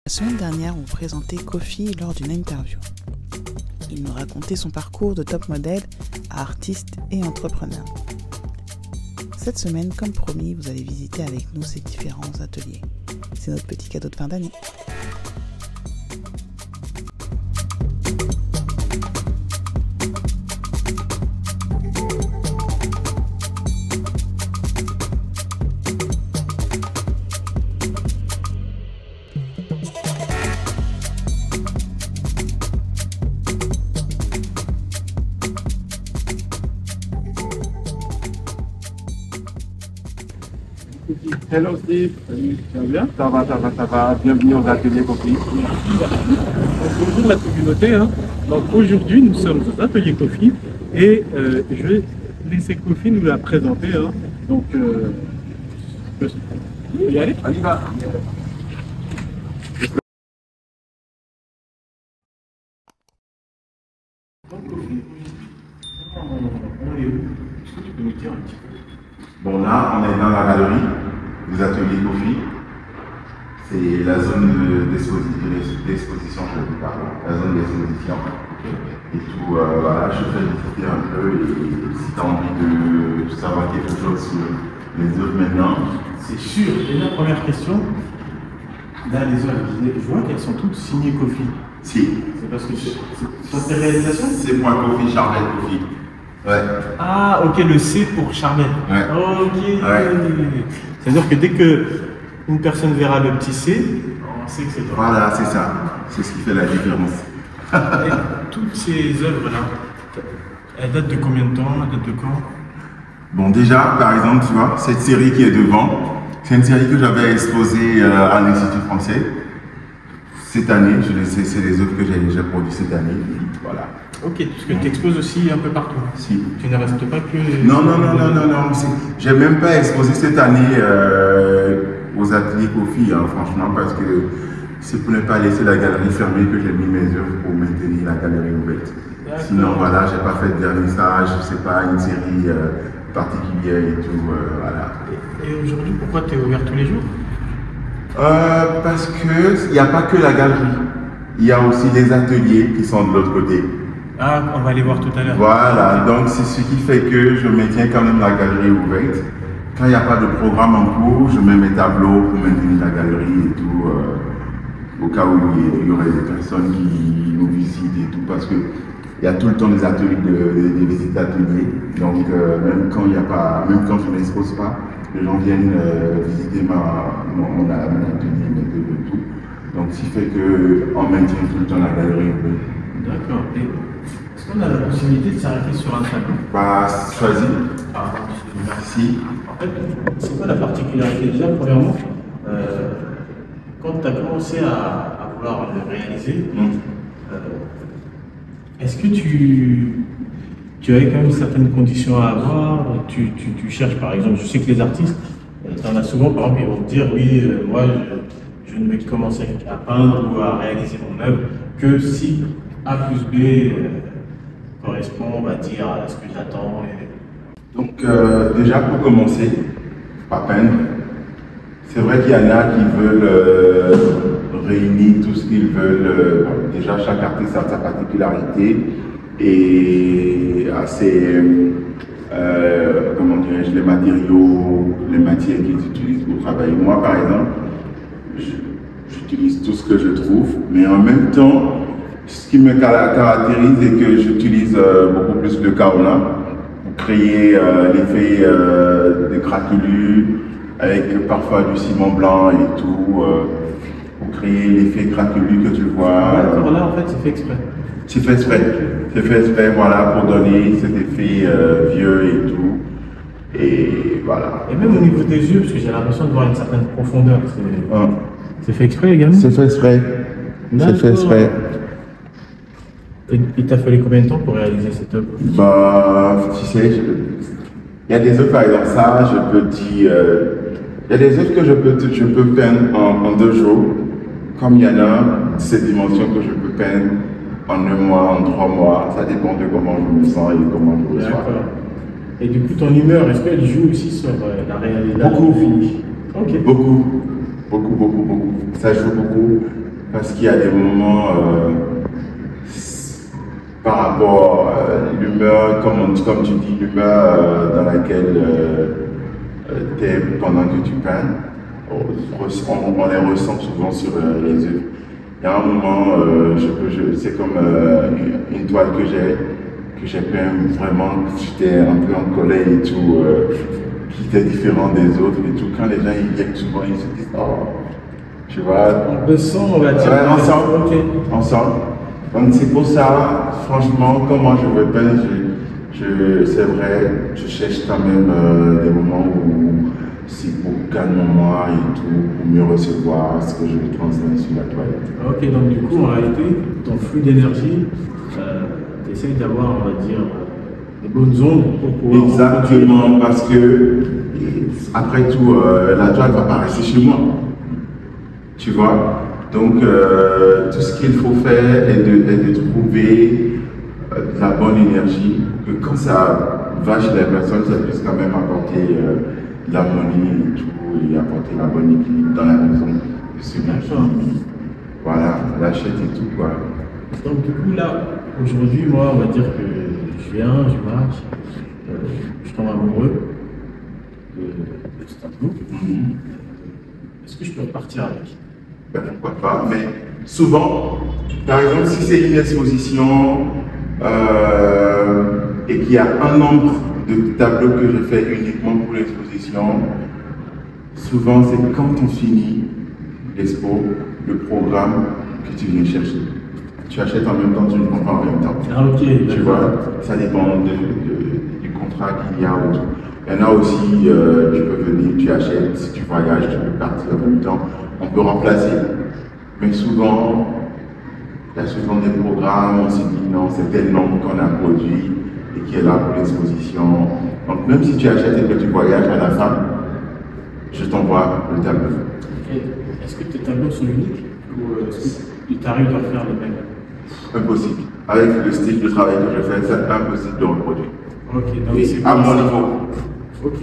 La semaine dernière, on présentait Kofi lors d'une interview. Il nous racontait son parcours de top modèle à artiste et entrepreneur. Cette semaine, comme promis, vous allez visiter avec nous ces différents ateliers. C'est notre petit cadeau de fin d'année. Hello Steve, salut, tu vas bien? Ça va, bienvenue aux ateliers Kofi. Bonjour la communauté, Donc aujourd'hui nous sommes aux ateliers Kofi et je vais laisser Kofi nous la présenter. Donc, tu peux y aller? On y va. Donc Kofi, on est où? Est-ce que tu peux nous dire un petit peu? Bon, là, on est dans la galerie des ateliers Kofi. C'est la zone d'exposition, je vous parle, la zone d'exposition. Et tout, voilà, je fais visiter un peu et si tu as envie de savoir quelque chose sur les œuvres maintenant. C'est sûr. Et la première question, là, les œuvres, je vois qu'elles sont toutes signées Kofi. Si. C'est parce que c'est tes réalisations? C'est point Kofi, Charlotte Kofi. Ouais. Ah, ok, le C pour Charmel. Ouais. Ok. Ouais. C'est-à-dire que dès que une personne verra le petit C, on sait que c'est toi. Voilà, c'est ça. C'est ce qui fait la différence. Et toutes ces œuvres-là, elles datent de combien de temps? Elles datent de quand? Bon, déjà, par exemple, tu vois, cette série qui est devant, c'est une série que j'avais exposée à l'Institut français. Cette année, c'est les œuvres que j'ai produites cette année. Voilà. Ok, parce que tu exposes aussi un peu partout. Si. Tu ne restes pas que... Non. J'ai même pas exposé cette année aux ateliers Kofi, franchement, parce que c'est pour ne pas laisser la galerie fermée que j'ai mis mes œuvres pour maintenir la galerie ouverte. Sinon, voilà, j'ai pas fait de vernissage, je sais pas, une série particulière et tout, voilà. Et aujourd'hui, pourquoi tu es ouvert tous les jours? Parce qu'il n'y a pas que la galerie, il y a aussi des ateliers qui sont de l'autre côté. Ah, on va aller voir tout à l'heure. Voilà, donc c'est ce qui fait que je maintiens quand même la galerie ouverte. Quand il n'y a pas de programme en cours, je mets mes tableaux pour maintenir la galerie et tout, au cas où il y aurait des personnes qui nous visitent et tout, parce qu'il y a tout le temps des ateliers, des visites d'ateliers. Donc même quand il n'y a pas, même quand je n'expose pas, les gens viennent visiter mon atelier, mes œuvres et tout. Donc ce qui fait qu'on maintient tout le temps la galerie ouverte. D'accord. Est-ce qu'on a la possibilité de s'arrêter sur un tableau? Bah, choisis. Ah, Merci. En fait, c'est quoi la particularité? Déjà, premièrement, quand tu as commencé à vouloir le réaliser, est-ce que tu avais quand même certaines conditions à avoir? Tu cherches, par exemple, je sais que les artistes, tu en as souvent, par exemple, ils vont te dire, oui, moi, je ne vais commencer à peindre ou à réaliser mon œuvre que si A plus B correspond, on va dire, à ce que j'attends. Donc, déjà pour commencer, pas peine. C'est vrai qu'il y en a qui veulent réunir tout ce qu'ils veulent. Déjà, chaque artiste a sa particularité et a ses, comment dirais-je, les matériaux, les matières qu'ils utilisent pour travailler. Moi, par exemple, j'utilise tout ce que je trouve, mais en même temps, ce qui me caractérise est que j'utilise beaucoup plus le kaolin pour créer l'effet de craquelure avec parfois du ciment blanc et tout, pour créer l'effet craquelure que tu vois. D'accord, là en fait c'est fait exprès. C'est fait exprès. C'est fait exprès, voilà, pour donner cet effet vieux et tout. Et voilà. Et même au niveau des yeux, parce que j'ai l'impression de voir une certaine profondeur. C'est fait exprès également? C'est fait exprès. C'est fait exprès. Et il t'a fallu combien de temps pour réaliser cette œuvre? Bah, tu sais, il y a des œuvres, par exemple, ça, je peux dire, il y a des œuvres que je peux peindre en 2 jours, comme il y en a cette dimension que je peux peindre en 1 mois, en 3 mois, ça dépend de comment je me sens et comment je me reçois. D'accord. Et du coup, ton humeur, est-ce qu'elle joue aussi sur la réalisation? Beaucoup. Ok. Beaucoup. Ça joue beaucoup. parce qu'il y a des moments par rapport à l'humeur, comme tu dis, l'humeur dans laquelle tu es pendant que tu peins. On les ressent souvent sur les œuvres. Il y a un moment, c'est comme une toile que j'ai peint vraiment, j'étais un peu en colère et tout, qui était différent des autres et tout. Quand les gens ils viennent souvent, ils se disent, oh, tu vois. On le sent, on va dire. Ouais, ensemble. Donc c'est pour ça, franchement, quand moi je veux peindre, c'est vrai, je cherche quand même des moments où c'est pour calmer moi et tout, pour mieux recevoir ce que je transmets sur la toile. Ok, donc du coup, en réalité, ton flux d'énergie, tu essayes d'avoir, on va dire, des bonnes ondes pour pouvoir... Exactement, parce que, après tout, la toile va pas rester chez moi. Tu vois? Donc, tout ce qu'il faut faire est de trouver la bonne énergie, que quand ça va chez la personne, ça puisse quand même apporter l'harmonie et tout, et apporter la bonne équilibre dans la maison. Voilà, l'achète et tout, quoi. Donc, du coup, là, aujourd'hui, moi, on va dire que je viens, je marche, je tombe amoureux de ce tableau. Est-ce que je peux repartir avec? Ben, pourquoi pas, mais souvent, par exemple, si c'est une exposition et qu'il y a un nombre de tableaux que je fais uniquement pour l'exposition, souvent c'est quand on finit l'expo, le programme que tu viens chercher. Tu achètes en même temps, tu le comprends en même temps. Ah, ok. Tu vois, ça dépend du contrat qu'il y a autour. Il y en a aussi, tu peux venir, tu achètes, si tu voyages, tu peux partir en même temps. On peut remplacer. Mais souvent, il y a souvent des programmes, on se dit non, c'est tel nombre qu'on a produit et qui est là pour l'exposition. Donc même si tu achètes et que tu voyages à la fin, je t'envoie le tableau. Est-ce que tes tableaux sont uniques ou est-ce que tu arrives à faire les mêmes? Impossible. Avec le style de travail que je fais, c'est impossible de reproduire. Ok, donc et c'est à bon mon à niveau. savoir. Ok.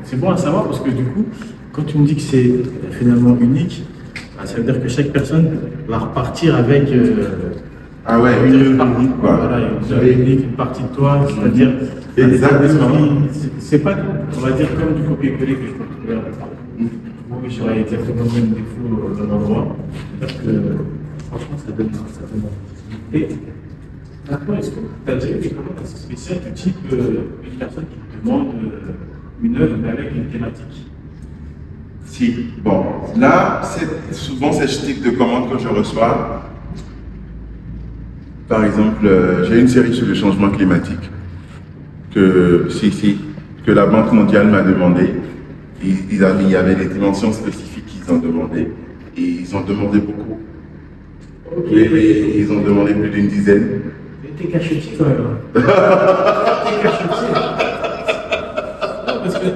C'est bon à savoir parce que du coup, quand tu me dis que c'est finalement unique, ça veut dire que chaque personne va repartir avec Ah ouais, une partie, quoi. voilà, une partie de toi, c'est-à-dire Exactement. c'est pas, on va dire, comme du copier-coller que je peux trouver en parle. Moi, j'aurais exactement le même défaut au même endroit. C'est-à-dire que franchement, ça donne envie. Et maintenant, est-ce que tu as déjà eu des commandes assez spéciales du type une personne qui te demande une œuvre mais avec une thématique? Si, bon, là, c'est souvent ce type de commande que je reçois. Par exemple, j'ai une série sur le changement climatique que la Banque mondiale m'a demandé. Il y avait des dimensions spécifiques qu'ils ont demandé. Et ils ont demandé beaucoup. Okay. Et ils ont demandé plus d'une dizaine. T'es cachetier quand même. T'es cachetier. Parce que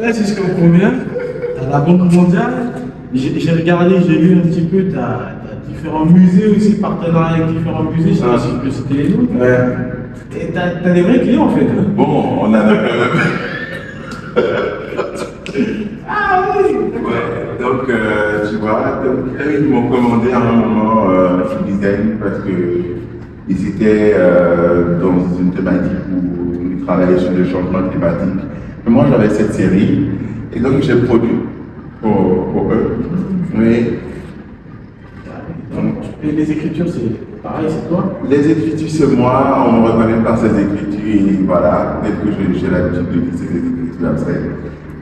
là, si je comprends bien, t'as la Banque mondiale. J'ai regardé, j'ai lu un petit peu, t'as différents musées aussi, partenariats avec différents musées, je sais pas si tu peux citer les noms. Ouais. Et t'as des vrais clients en fait. Hein. Bon, on en a quand même. Ah oui. Ouais, donc tu vois, ils m'ont commandé à un moment une dizaine parce qu'ils étaient dans une thématique où ils travaillaient sur le changement climatique. Et moi j'avais cette série et donc j'ai produit pour eux. Mais, et les écritures c'est pareil, c'est toi? Les écritures c'est moi, on ne me reconnaît pas ces écritures et voilà, peut-être que j'ai l'habitude de dire ces écritures abstraites.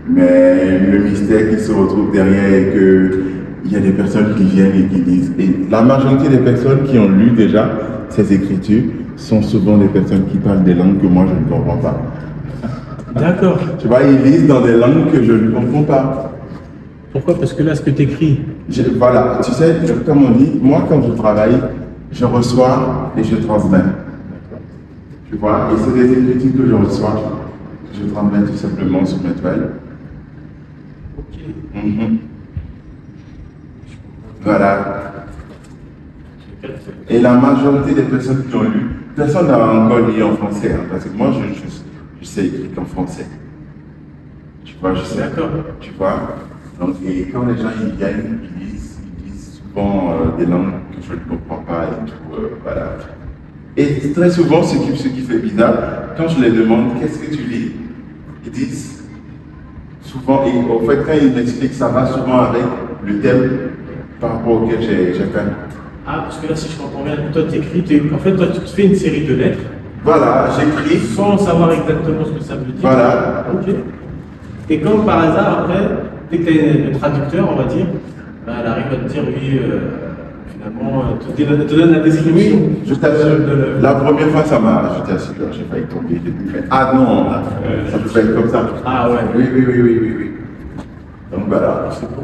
Mais le mystère qui se retrouve derrière est qu'il y a des personnes qui viennent et qui disent. Et la majorité des personnes qui ont lu déjà ces écritures sont souvent des personnes qui parlent des langues que moi je ne comprends pas. D'accord. Tu vois, ils lisent dans des langues que je ne comprends pas. Pourquoi? Parce que là, ce que tu écris. Voilà, tu sais, comme on dit, moi quand je travaille, je reçois et je transmets. Tu vois, et c'est des écritures que je reçois, que je transmets tout simplement sur mes toiles. Voilà. Et la majorité des personnes qui ont lu, personne n'a encore lu en français, hein, parce que moi je sais écrire qu'en français. Tu vois, je sais. D'accord. Tu vois. Donc, et quand les gens ils viennent, ils disent souvent des langues que je ne comprends pas et tout. Voilà. Et très souvent, ce qui fait bizarre, quand je les demande qu'est-ce que tu lis, ils disent souvent, et en fait, quand ils m'expliquent, ça va souvent avec le thème par rapport auquel j'ai fait. Ah, parce que là, si je comprends bien, toi, en fait, toi, tu te fais une série de lettres. Voilà, j'écris. Sans savoir exactement ce que ça veut dire. Voilà. Ok. Et comme par hasard, après, dès que tu es le traducteur, on va dire, bah, elle arrive à te dire, oui, finalement, te donne la description. Oui, je t'assure. La première fois, ça m'a, je t'assure, j'ai failli tomber. J'ai dit, ah non, ça peut pas être comme ça. Ah ouais. Oui. Donc voilà. C'est bon.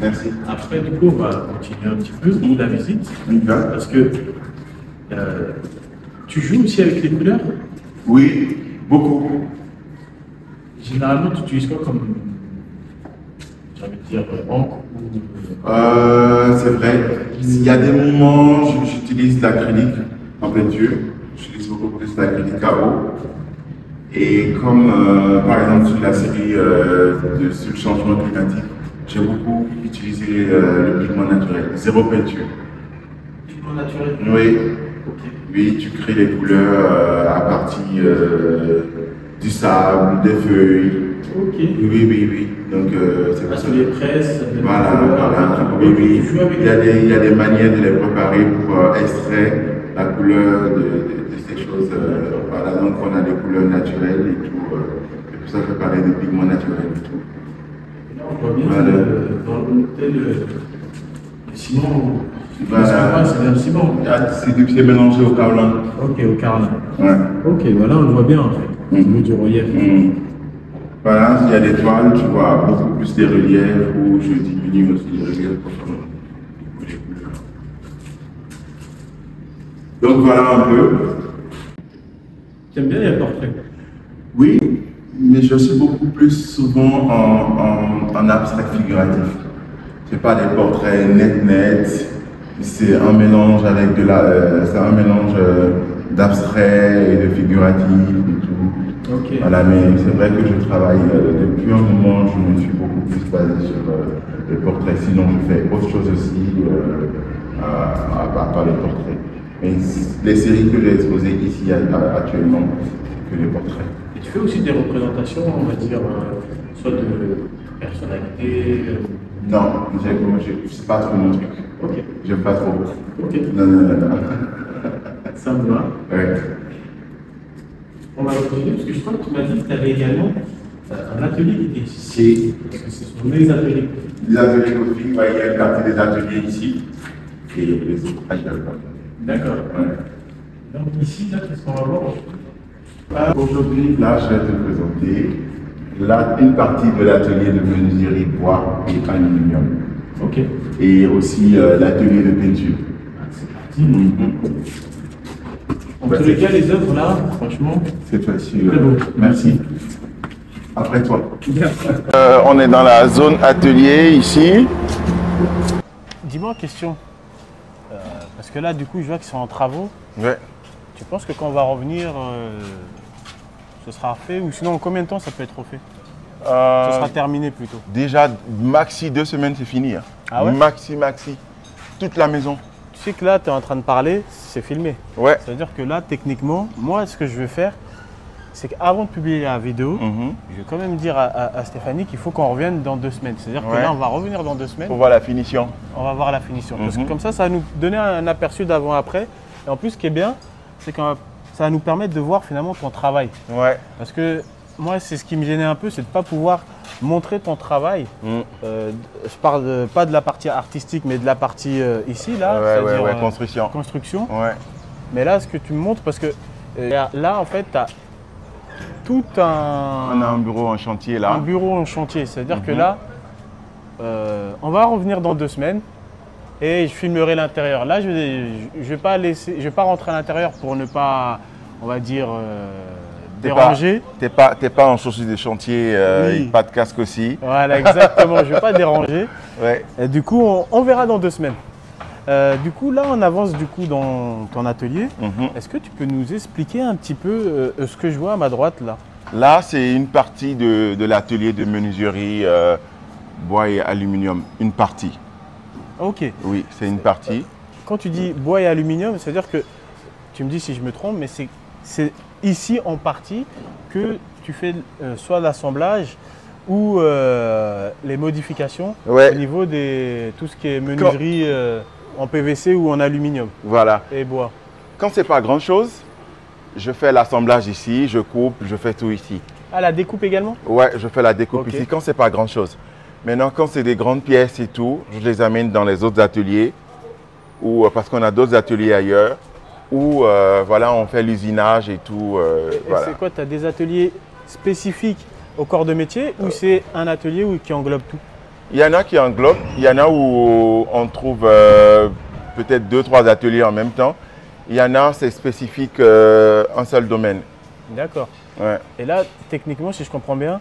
Merci. Après, du coup, on va continuer un petit peu la visite. Parce que tu joues aussi avec les couleurs? Oui, beaucoup. Généralement, tu utilises quoi comme, j'ai envie de dire, encre c'est vrai. Il y a des moments, j'utilise l'acrylique en peinture. J'utilise beaucoup plus l'acrylique à eau. Et comme par exemple sur la série sur le changement climatique, j'ai beaucoup utilisé le pigment naturel, zéro peinture. Pigment naturel? Oui. Okay. Oui, tu crées les couleurs à partir du sable, des feuilles. Ok. Oui. Donc c'est pour ça. Les presses. Voilà. Oui. Il y a des manières de les préparer pour extraire la couleur de ces choses. Voilà, donc on a des couleurs naturelles et tout. C'est pour ça que je parlais de pigments naturels et tout. Et là, on voit bien dans le ciment. Voilà. C'est un ciment. C'est mélangé au kaolin. Ok, au carlin. Ouais. Ok, voilà, on le voit bien en fait. Au niveau du relief. Voilà, s'il y a des toiles, tu vois beaucoup plus des reliefs ou je diminue aussi les reliefs pour les couleurs. Donc voilà un peu. Tu aimes bien les portraits? Oui, mais je suis beaucoup plus souvent en abstrait figuratif. Ce n'est pas des portraits net. C'est un mélange avec c'est un mélange d'abstrait et de figuratif et tout. Okay. Voilà, mais c'est vrai que je travaille depuis un moment, je me suis beaucoup plus basé sur les portraits. Sinon, je fais autre chose aussi à part les portraits. Mais les séries que j'ai exposées ici actuellement, c'est que les portraits. Et tu fais aussi des représentations, on va dire, soit de personnalité. Non, c'est pas trop mon truc. Ok. J'aime pas trop. Ok. Non. Ça me va. Ouais. On va continuer parce que je crois que tu m'as dit que tu avais également un atelier qui était ici. Parce que ce sont des ateliers. Les ateliers aussi, il y a une partie des ateliers ici et les autres ailleurs. D'accord. Ouais. Donc ici, là, qu'est-ce qu'on va voir? Aujourd'hui, là, je vais te présenter une partie de l'atelier de menuiserie bois et aluminium. Ok. Et aussi l'atelier de peinture. C'est parti. En tous les cas, les œuvres là, franchement, c'est facile. Très beau. Merci. Après toi. On est dans la zone atelier ici. Dis-moi une question. Parce que là, du coup, je vois qu'ils sont en travaux. Ouais. Tu penses que quand on va revenir, ce sera fait? Ou sinon, en combien de temps ça peut être fait? Ce sera terminé plutôt. Déjà, maxi 2 semaines, c'est fini. Hein. Ah ouais? Maxi. Toute la maison. Tu sais que là, tu es en train de parler, c'est filmé. Ouais. C'est-à-dire que là, techniquement, moi, ce que je veux faire, c'est qu'avant de publier la vidéo, je vais quand même dire à Stéphanie qu'il faut qu'on revienne dans 2 semaines. C'est-à-dire que là, on va revenir dans 2 semaines. Pour voir la finition. On va voir la finition. Parce que comme ça va nous donner un aperçu d'avant-après. Et en plus, ce qui est bien, c'est que ça va nous permettre de voir finalement ton travail. Ouais. Parce que moi, c'est ce qui me gênait un peu, c'est de ne pas pouvoir montrer ton travail. Je parle pas de la partie artistique, mais de la partie ici, là. Ouais, construction. Construction. Ouais. Mais là, ce que tu me montres, parce que là, en fait, tu as tout un... On a un bureau en chantier, là. Un bureau en chantier. C'est-à-dire que là, on va revenir dans 2 semaines et je filmerai l'intérieur. Là, je vais pas rentrer à l'intérieur pour ne pas, on va dire, déranger. T'es pas en chaussures de chantier, Oui. pas de casque aussi. Voilà, exactement. Je ne vais pas déranger. Ouais. Et du coup, on verra dans 2 semaines. Du coup, là, on avance dans ton atelier. Est-ce que tu peux nous expliquer un petit peu ce que je vois à ma droite là? Là, c'est une partie de l'atelier de menuiserie bois et aluminium. Une partie. Ok. Oui, c'est une partie. Quand tu dis bois et aluminium, c'est-à-dire que, tu me dis si je me trompe, mais c'est ici en partie que tu fais soit l'assemblage ou les modifications Ouais. au niveau de tout ce qui est menuiserie en PVC ou en aluminium Voilà. et bois. Quand c'est pas grand-chose, je fais l'assemblage ici, je coupe, je fais tout ici. Ah, la découpe également? Ouais, je fais la découpe Ok. ici quand c'est pas grand-chose. Maintenant, quand c'est des grandes pièces et tout, je les amène dans les autres ateliers ou parce qu'on a d'autres ateliers ailleurs où voilà, on fait l'usinage et tout. Et Voilà. c'est quoi? Tu as des ateliers spécifiques au corps de métier ou c'est un atelier qui englobe tout? Il y en a qui englobent, il y en a où on trouve peut-être 2-3 ateliers en même temps. Il y en a, c'est spécifique un seul domaine. D'accord. Ouais. Et là, techniquement, si je comprends bien,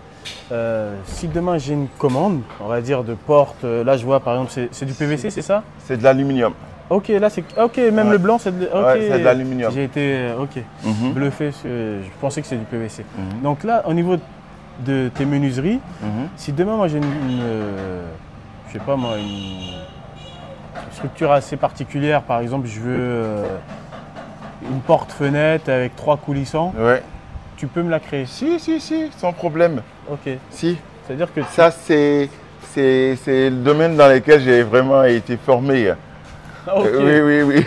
si demain j'ai une commande, on va dire de porte, là je vois par exemple, c'est du PVC, c'est ça? C'est de l'aluminium. Ok, là c'est. Ok, même Ouais. le blanc, c'est de, ok. Ouais, c'est de l'aluminium. J'ai été ok, Mhm. bluffé, je pensais que c'était du PVC. Mhm. Donc là, au niveau de tes menuiseries, Mhm. si demain moi j'ai je sais pas moi, une structure assez particulière, par exemple, je veux une porte-fenêtre avec 3 coulissants, Ouais. tu peux me la créer. Si, sans problème. Ok. Si. C'est-à-dire que Ça, c'est le domaine dans lequel j'ai vraiment été formé. Ok. Oui.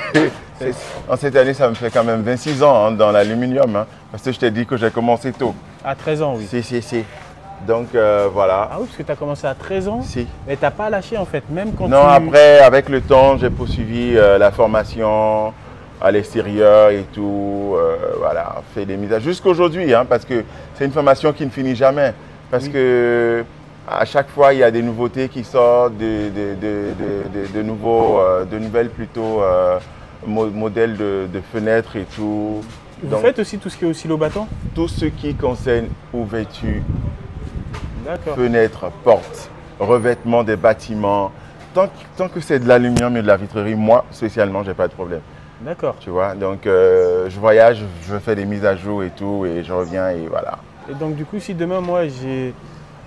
En cette année, ça me fait quand même 26 ans hein, dans l'aluminium. Hein, parce que je t'ai dit que j'ai commencé tôt. À 13 ans, oui. Si. Donc, voilà. Ah oui, parce que tu as commencé à 13 ans, Si. mais tu n'as pas lâché en fait, même quand Non, tu... après, avec le temps, j'ai poursuivi la formation à l'extérieur et tout. Voilà, fait des mises à jour jusqu'à aujourd'hui, hein, parce que c'est une formation qui ne finit jamais. Parce Oui. que à chaque fois, il y a des nouveautés qui sortent, de nouvelles plutôt modèles de fenêtres et tout. Vous Donc, faites aussi tout ce qui est oscillo-battant? tout ce qui concerne ouverture, D'accord. fenêtres, portes, revêtement des bâtiments. Tant que c'est de l'aluminium et de la vitrerie, moi, spécialement, j'ai pas de problème. D'accord. Tu vois, donc je voyage, je fais des mises à jour et tout, et je reviens et voilà. Et donc du coup, si demain moi j'ai,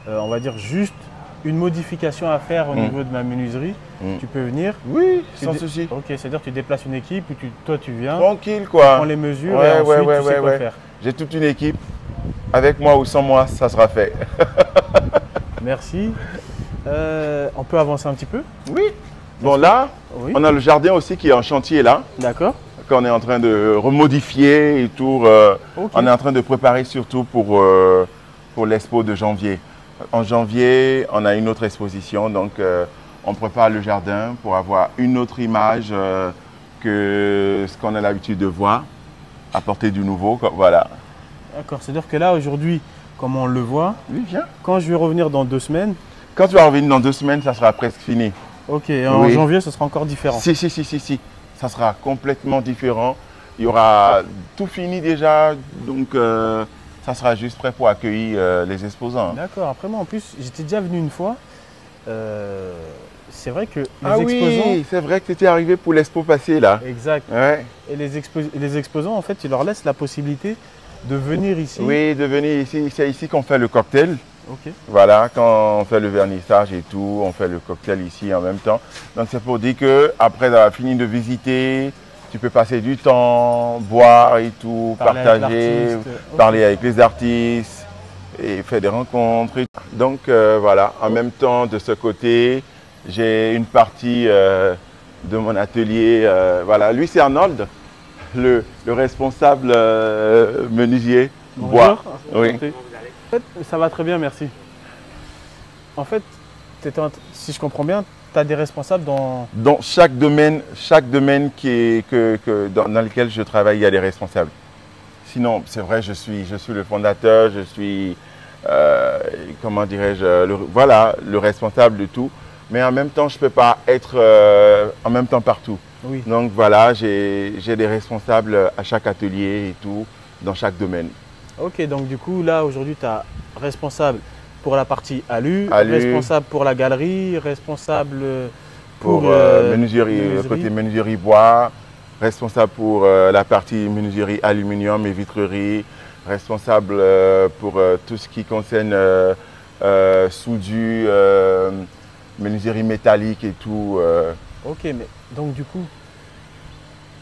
on va dire juste une modification à faire au niveau de ma menuiserie, tu peux venir? Oui, Tu sans dé- souci. Ok, c'est-à-dire que tu déplaces une équipe ou toi tu viens, Tranquille, tu quoi. prends les mesures Ouais, et ensuite ouais, tu sais quoi ouais. faire. J'ai toute une équipe. Avec moi ou sans moi, ça sera fait. Merci. On peut avancer un petit peu? Oui. Bon, là, Oui. on a le jardin aussi qui est en chantier là, D'accord. qu'on est en train de remodifier et tout. Ok. On est en train de préparer surtout pour l'expo de janvier. En janvier, on a une autre exposition, donc on prépare le jardin pour avoir une autre image que ce qu'on a l'habitude de voir, apporter du nouveau, voilà. D'accord. C'est-à-dire que là aujourd'hui, comme on le voit, Oui, viens. quand je vais revenir dans 2 semaines, Quand tu vas revenir dans 2 semaines, ça sera presque fini. ok, et en Oui. janvier ce sera encore différent. Si. Ça sera complètement différent. Il y aura tout fini déjà, donc ça sera juste prêt pour accueillir les exposants. D'accord. Après moi en plus, j'étais déjà venu une fois. C'est vrai que les Ah exposants. oui, c'est vrai que tu étais arrivé pour l'expo passée là. Exact. Ouais. Et les exposants, en fait, ils leur laissent la possibilité de venir ici. Oui, de venir ici. C'est ici qu'on fait le cocktail. Ok. Voilà, quand on fait le vernissage et tout, on fait le cocktail ici en même temps. Donc c'est pour dire que après avoir fini de visiter, tu peux passer du temps, boire et tout, Parler avec partager, l'artiste. Ok. parler avec les artistes et faire des rencontres. Donc voilà, en même temps de ce côté, j'ai une partie de mon atelier. Voilà, lui c'est Arnold, le responsable menuisier bois. Bonjour. Oui. Enchanté. En fait, ça va très bien, merci. En fait, si je comprends bien, tu as des responsables dans... Dans chaque domaine dans lequel je travaille, il y a des responsables. Sinon, c'est vrai, je suis le fondateur, je suis, comment dirais-je, le responsable de tout. Mais en même temps, je ne peux pas être en même temps partout. Oui. Donc voilà, j'ai des responsables à chaque atelier et tout, dans chaque domaine. Ok, donc du coup, là, aujourd'hui, tu as responsable pour la partie alu, Alu. responsable pour la galerie, responsable Pour menuiserie. côté menuiserie bois, responsable pour la partie menuiserie aluminium et vitrerie, responsable pour tout ce qui concerne soudure, menuiserie métallique et tout. Ok, mais donc du coup,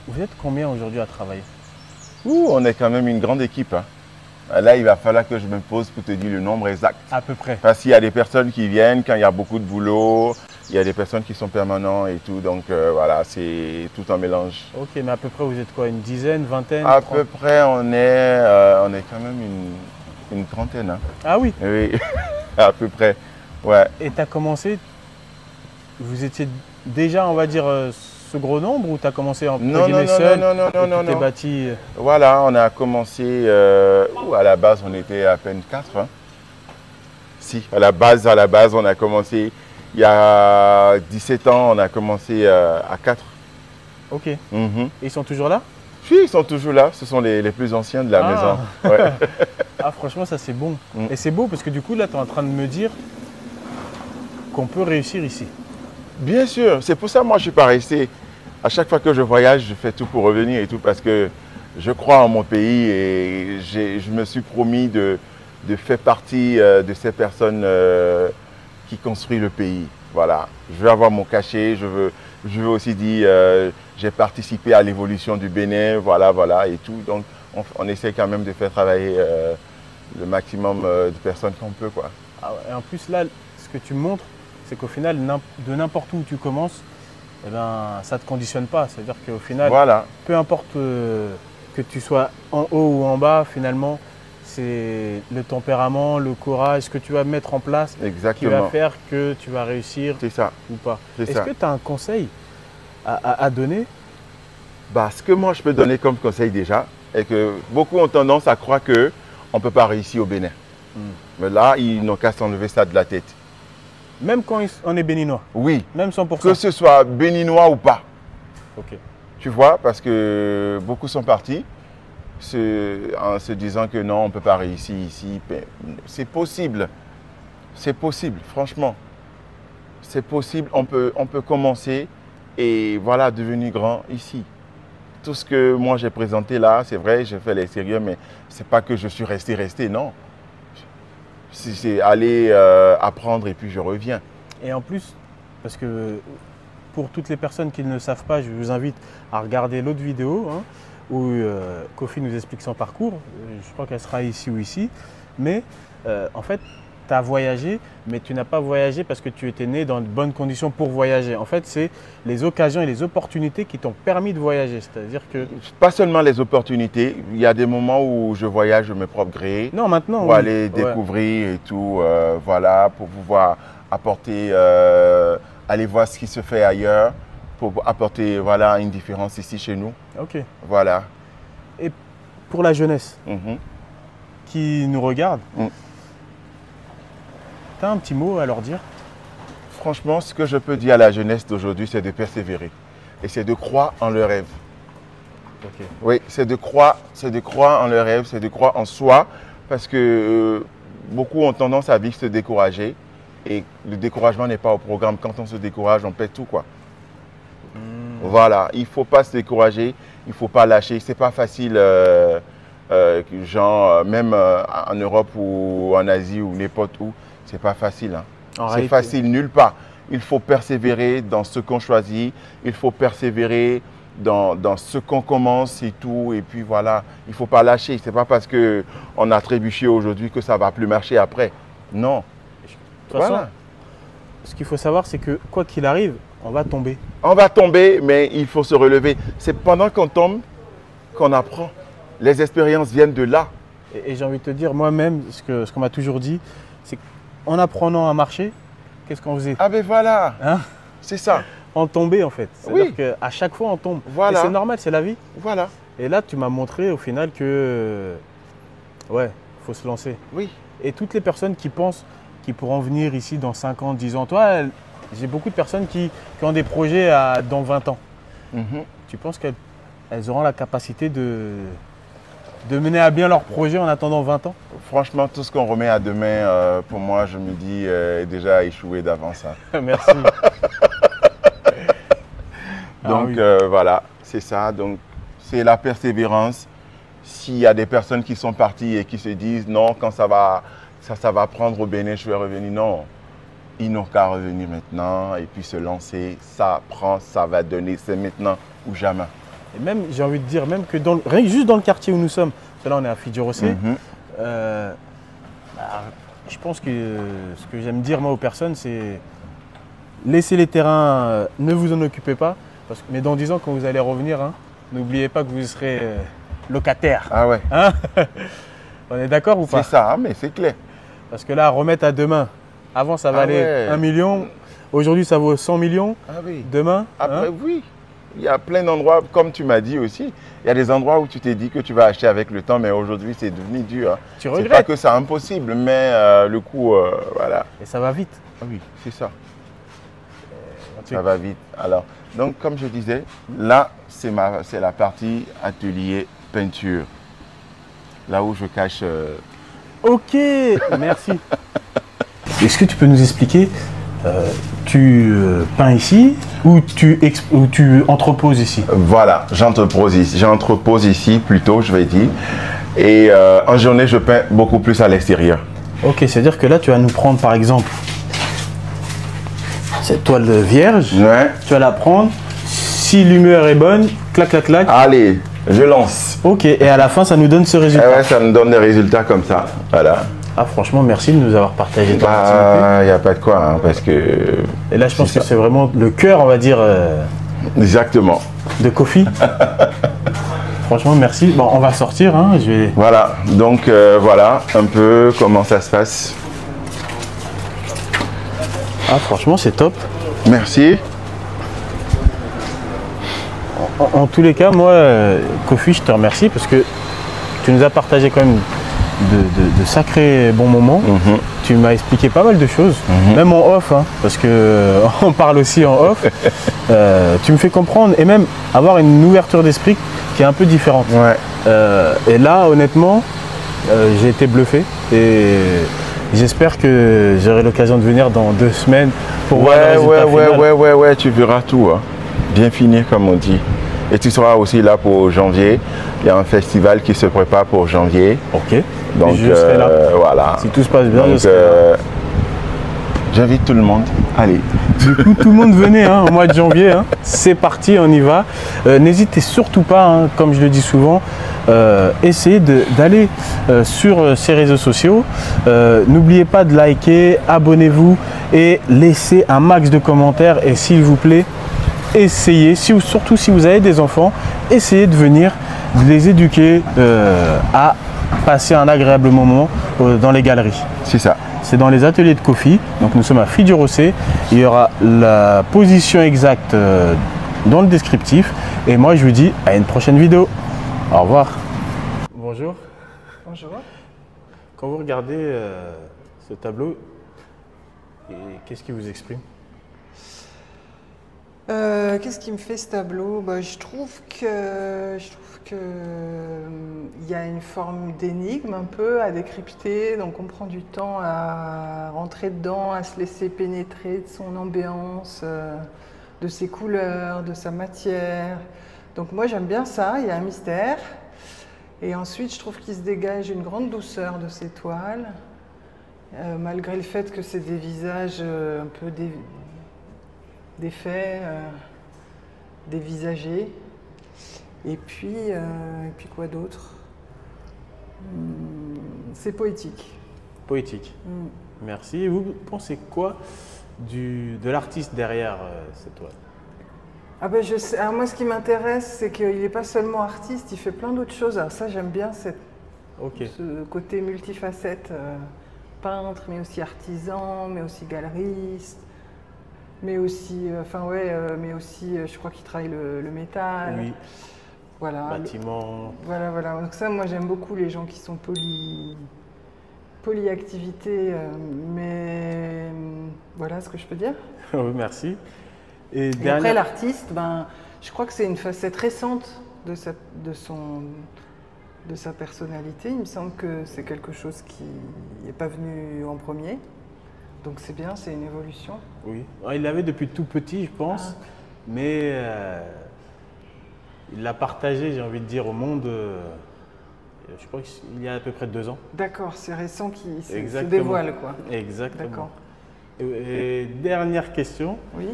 vous êtes combien aujourd'hui à travailler? On est quand même une grande équipe. Hein. Là, il va falloir que je me pose pour te dire le nombre exact. À peu près. Parce qu'il y a des personnes qui viennent quand il y a beaucoup de boulot, il y a des personnes qui sont permanentes et tout. Donc voilà, c'est tout un mélange. Ok, mais à peu près, vous êtes quoi? Une dizaine, vingtaine? À 30? peu près, on est quand même une trentaine. Hein. Ah oui. Oui, à peu près. Ouais. Et tu as commencé, vous étiez déjà, on va dire, ce gros nombre ou tu as commencé en seul? Non, tu t'es bâti. Voilà, on a commencé, à la base, on était à peine 4. Hein. Si, à la base, on a commencé, il y a 17 ans, on a commencé à 4. Ok. Et ils sont toujours là? Oui, ils sont toujours là. Ce sont les plus anciens de la maison. Ouais. Ah, franchement, ça c'est bon. Et c'est beau parce que du coup, là, tu es en train de me dire qu'on peut réussir ici. Bien sûr, c'est pour ça que moi je ne suis pas resté. À chaque fois que je voyage, je fais tout pour revenir et tout parce que je crois en mon pays et je me suis promis de faire partie de ces personnes qui construisent le pays. Voilà, je veux avoir mon cachet, je veux aussi dire j'ai participé à l'évolution du Bénin, voilà et tout. Donc on essaie quand même de faire travailler le maximum de personnes qu'on peut, quoi. Ah ouais, et en plus là, ce que tu me montres, c'est qu'au final, de n'importe où tu commences, eh ben, ça ne te conditionne pas. C'est-à-dire qu'au final, voilà. Peu importe que tu sois en haut ou en bas, finalement, c'est le tempérament, le courage, ce que tu vas mettre en place qui va faire que tu vas réussir ou pas. Est-ce que tu as un conseil à donner? Ce que moi je peux donner comme conseil déjà, est que beaucoup ont tendance à croire qu'on ne peut pas réussir au Bénin. Mais là, ils n'ont qu'à s'enlever ça de la tête. Même quand on est béninois? Oui. Même 100%? Que ce soit béninois ou pas. Ok. Tu vois, parce que beaucoup sont partis en se disant que non, on ne peut pas réussir ici. C'est possible. C'est possible, franchement. C'est possible. On peut commencer et voilà, devenir grand ici. Tout ce que moi j'ai présenté là, c'est vrai, j'ai fait les sérieux, mais ce n'est pas que je suis resté, non. C'est aller apprendre et puis je reviens. Et en plus, parce que pour toutes les personnes qui ne le savent pas, je vous invite à regarder l'autre vidéo où Kofi nous explique son parcours. Je crois qu'elle sera ici ou ici. Mais en fait, tu as voyagé, mais tu n'as pas voyagé parce que tu étais né dans de bonnes conditions pour voyager. En fait, c'est les occasions et les opportunités qui t'ont permis de voyager. C'est-à-dire que… Pas seulement les opportunités, il y a des moments où je voyage de mes propres gré. Non, maintenant, pour aller découvrir et tout, voilà, pour pouvoir apporter, aller voir ce qui se fait ailleurs, pour apporter, voilà, une différence ici chez nous. Ok. Voilà. Et pour la jeunesse qui nous regarde, tu as un petit mot à leur dire? Franchement, ce que je peux dire à la jeunesse d'aujourd'hui, c'est de persévérer. Et c'est de croire en leurs rêves. Okay. Oui, c'est de croire en leurs rêves, c'est de croire en soi. Parce que beaucoup ont tendance à vite se décourager. Et le découragement n'est pas au programme. Quand on se décourage, on perd tout, quoi. Voilà, il ne faut pas se décourager, il ne faut pas lâcher. Ce n'est pas facile, même en Europe ou en Asie ou n'importe où. Ce n'est pas facile. Hein. C'est facile nulle part. Il faut persévérer dans ce qu'on choisit. Il faut persévérer dans ce qu'on commence et tout. Et puis voilà, il ne faut pas lâcher. Ce n'est pas parce qu'on a trébuché aujourd'hui que ça ne va plus marcher après. Non. De toute façon, ce qu'il faut savoir, c'est que quoi qu'il arrive, on va tomber. On va tomber, mais il faut se relever. C'est pendant qu'on tombe qu'on apprend. Les expériences viennent de là. Et j'ai envie de te dire, moi-même, ce qu'on m'a toujours dit, c'est qu'en apprenant à marcher, qu'est-ce qu'on faisait? Ah ben voilà, c'est ça. On tombait en fait. C'est-à-dire qu'à chaque fois, on tombe. Voilà. Et c'est normal, c'est la vie. Voilà. Et là, tu m'as montré au final que, ouais, il faut se lancer. Oui. Et toutes les personnes qui pensent qu'ils pourront venir ici dans 5 ans, 10 ans, toi, j'ai beaucoup de personnes qui ont des projets dans 20 ans. Tu penses qu'elles auront la capacité de mener à bien leur projet en attendant 20 ans? Franchement, tout ce qu'on remet à demain, pour moi, je me dis déjà échoué d'avance. Hein. Merci. Donc voilà, c'est ça. Donc c'est la persévérance. S'il y a des personnes qui sont parties et qui se disent non, quand ça va prendre au Bénin, je vais revenir. Non, ils n'ont qu'à revenir maintenant et puis se lancer. Ça prend, ça va donner, c'est maintenant ou jamais. Et même, j'ai envie de dire, même que rien que juste dans le quartier où nous sommes, parce que là on est à Fidji-Rossé, je pense que ce que j'aime dire moi aux personnes, c'est laissez les terrains, ne vous en occupez pas, mais dans 10 ans quand vous allez revenir, hein, n'oubliez pas que vous serez locataire. Ah ouais. Hein. On est d'accord ou pas? C'est ça, hein, mais c'est clair. Parce que là, remettre à demain, avant ça valait 1 million, aujourd'hui ça vaut 100 millions, demain. Après, oui. Il y a plein d'endroits, comme tu m'as dit aussi, il y a des endroits où tu t'es dit que tu vas acheter avec le temps, mais aujourd'hui c'est devenu dur. Hein. Tu regrettes? C'est pas que c'est impossible, mais le coût, voilà. Et ça va vite. Ah oui, c'est ça. Ça va vite. Alors, donc comme je disais, là c'est la partie atelier peinture. Là où je cache. Ok, merci. Est-ce que tu peux nous expliquer, tu peins ici ou tu entreposes ici? Voilà, j'entrepose ici plutôt, je vais dire. Et en journée, je peins beaucoup plus à l'extérieur. Ok, c'est-à-dire que là, tu vas nous prendre par exemple cette toile vierge. Ouais. Tu vas la prendre. Si l'humeur est bonne, clac, clac, clac. Allez, je lance. Ok, et à la fin, ça nous donne ce résultat. Ouais, ça nous donne des résultats comme ça. Voilà. Ah, franchement, merci de nous avoir partagé ton activité. Il n'y a pas de quoi, hein, parce que... Et là, je pense que c'est vraiment le cœur, on va dire, exactement. de Kofi. Franchement, merci. Bon, on va sortir. Hein, Voilà, donc voilà un peu comment ça se passe. Ah, franchement, c'est top. Merci. En tous les cas, moi, Kofi, je te remercie parce que tu nous as partagé quand même de sacrés bons moments. Tu m'as expliqué pas mal de choses, même en off, hein, parce que on parle aussi en off. Tu me fais comprendre et même avoir une ouverture d'esprit qui est un peu différente. Ouais. Et là, honnêtement, j'ai été bluffé et j'espère que j'aurai l'occasion de venir dans 2 semaines pour voir le résultat final. Ouais, tu verras tout. Hein. Bien finir comme on dit. Et tu seras aussi là pour janvier. Il y a un festival qui se prépare pour janvier. Ok. Donc je serai là. voilà. Si tout se passe bien, donc, je serai là. J'invite tout le monde. Allez. Du coup, tout le monde venait hein, au mois de janvier. Hein. C'est parti, on y va. N'hésitez surtout pas, hein, comme je le dis souvent, essayez d'aller sur ces réseaux sociaux. N'oubliez pas de liker, abonnez-vous et laissez un max de commentaires. Et s'il vous plaît, essayez, surtout si vous avez des enfants, essayez de venir les éduquer à passer un agréable moment dans les galeries. C'est ça. C'est dans les ateliers de Kofi. Donc nous sommes à Fidji-Rossé. Il y aura la position exacte dans le descriptif. Et moi je vous dis à une prochaine vidéo. Au revoir. Bonjour. Bonjour. Quand vous regardez ce tableau, qu'est-ce qui vous exprime? Qu'est-ce qui me fait ce tableau? Je trouve que il y a une forme d'énigme un peu à décrypter, donc on prend du temps à rentrer dedans, à se laisser pénétrer de son ambiance, de ses couleurs, de sa matière. Donc moi j'aime bien ça, il y a un mystère. Et ensuite je trouve qu'il se dégage une grande douceur de ces toiles, malgré le fait que c'est des visages un peu défaits, dévisagés. Et puis quoi d'autre? C'est poétique. Poétique. Merci. Et vous pensez quoi de l'artiste derrière cette toile? Je sais. Alors moi, ce qui m'intéresse, c'est qu'il n'est pas seulement artiste, il fait plein d'autres choses. Alors ça, j'aime bien ce côté multifacette, peintre, mais aussi artisan, mais aussi galeriste. Mais aussi, mais aussi, je crois qu'il travaille le métal. Oui. Voilà. Bâtiment. Voilà. Donc ça, moi, j'aime beaucoup les gens qui sont polyactivités. Mais voilà ce que je peux dire. Oui, merci. Et après, l'artiste, je crois que c'est une facette récente de sa personnalité. Il me semble que c'est quelque chose qui n'est pas venu en premier. Donc c'est bien, c'est une évolution. Oui, il l'avait depuis tout petit, je pense, mais il l'a partagé, j'ai envie de dire, au monde, je crois qu'il y a à peu près 2 ans. D'accord, c'est récent qu'il se dévoile, quoi. Exactement. D'accord. Et dernière question, Oui.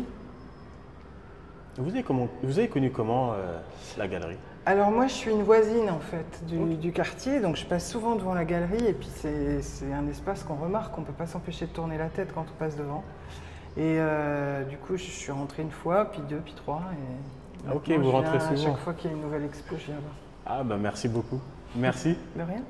vous avez connu comment la galerie? Alors moi, je suis une voisine en fait du quartier, donc je passe souvent devant la galerie et puis c'est un espace qu'on remarque, on ne peut pas s'empêcher de tourner la tête quand on passe devant. Et du coup, je suis rentrée une fois, puis deux, puis trois. Et Ok, maintenant, vous je rentrez viens à souvent. chaque fois qu'il y a une nouvelle expo, je viens là. Ah bah merci beaucoup. Merci. De rien.